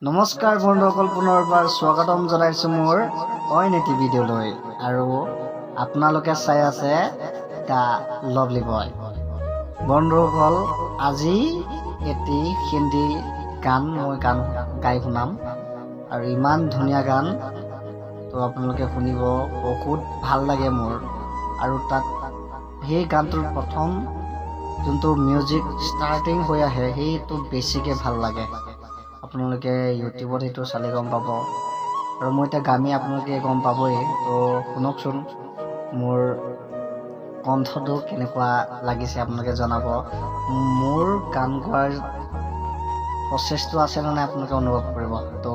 নমস্কাৰ বন্ধুসকল, পুনৰবাৰ স্বাগতম জনাইছো মোৰ অইন এটি ভিডিঅ'লৈ। আৰু আপোনালোকে চাই আছে দা লভলি বয়। বন্ধুসকল, আজি এটি হিন্দী গান মই গাই শুনাম, আৰু ইমান ধুনীয়া গান, তো আপোনালোকে শুনিব, বহুত ভাল লাগে মোৰ। আৰু তাত সেই গানটোৰ প্ৰথম যোনটো মিউজিক ষ্টাৰ্টিং হৈ আহে সেইটো বেছিকৈ ভাল লাগে। আপোনালোকে ইউটিউবত সেইটো চালে গম পাব, আৰু মই এতিয়া গামি আপোনালোকে গম পাবই। তো শুনকচোন মোৰ কণ্ঠটো কেনেকুৱা লাগিছে, আপোনালোকে জনাব। মোৰ গান গোৱাৰ প্ৰচেছটো আছে নে নাই আপোনালোকে অনুভৱ কৰিব। তো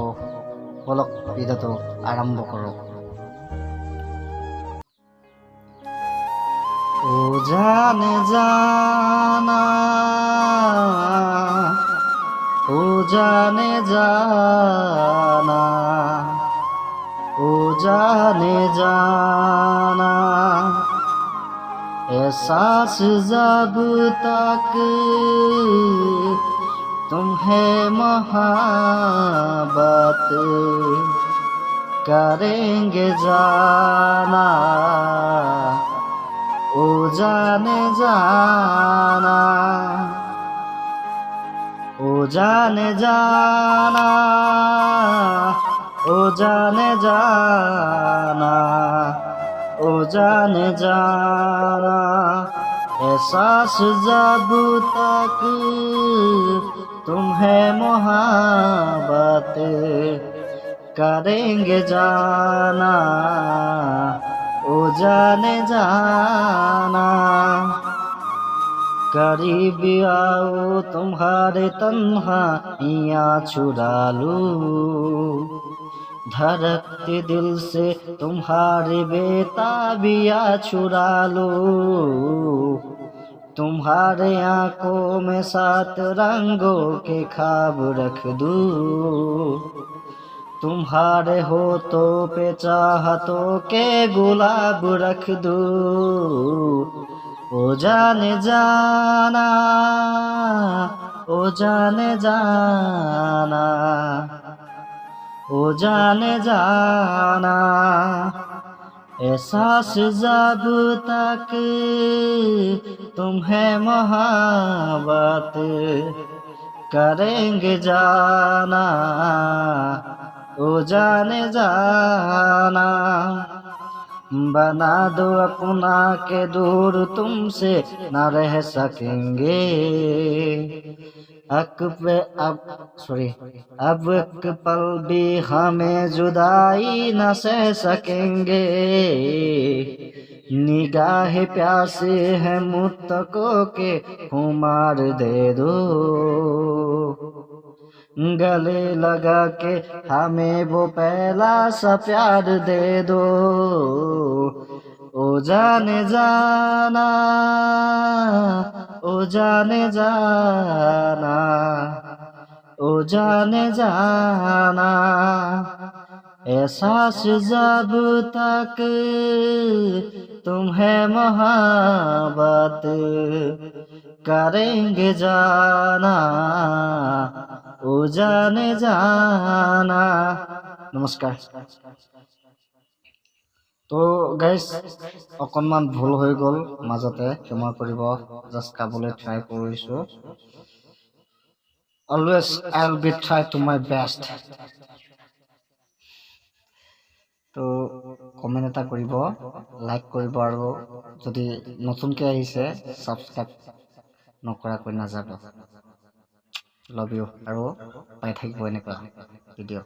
বলক ভিডিঅ'টো আৰম্ভ কৰোঁ। ও জানে জানা, ओ जाने जाना, ओ जाने जाना, एहसास जब तक तुम्हें मोहब्बत करेंगे जाना, ओ जाने जाना, ओ जाने जाना, ओ जाने जाना, ओ जाने जाना, एहसास जब तक तुम्हें मोहब्बत करेंगे जाना, ओ जाने जाना, करीब आओ तुम्हारे तन्हाइयाँ छुड़ा लूं, धड़कते दिल से तुम्हारे बेताबियाँ छुड़ा लूं, तुम्हारे आंखों में 7 रंगों के ख्वाब रख दूं, तुम्हारे होठों पे चाहतों के गुलाब रख दूं, ओ जाने जाना, ओ जाने जाना, ओ जाने जाना, एहसास जब तक तुम्हें मोहब्बत करेंगे जाना, ओ जाने जाना, बना दो अपना के दूर तुमसे न रह सकेंगे, अब एक पल भी हमें जुदाई न सह सकेंगे, निगाह प्यासे है मुत्तकों के खुमार दे दो, गले लगा के हमें वो पहला सा प्यार दे दो, ओ जाने जाना, ओ जाने जाना, ओ जाने जाना, एहसास जब तक तुम्हें मोहब्बत करेंगे जाना, ओ जाने जाना। नमस्कार। তো গাইজ, অকণমান ভুল হৈ গ'ল মাজতে, ক্ষমা কৰিব, জাষ্ট গাবলৈ ট্ৰাই কৰিছোঁ। Always I will be try to my best. তো কমেণ্ট এটা কৰিব, লাইক কৰিব, আৰু যদি নতুনকৈ আহিছে ছাবস্ক্ৰাইব নকৰাকৈ নাযাব। লাভ ইউ, আৰু পাই থাকিব এনেকুৱা ভিডিঅ'।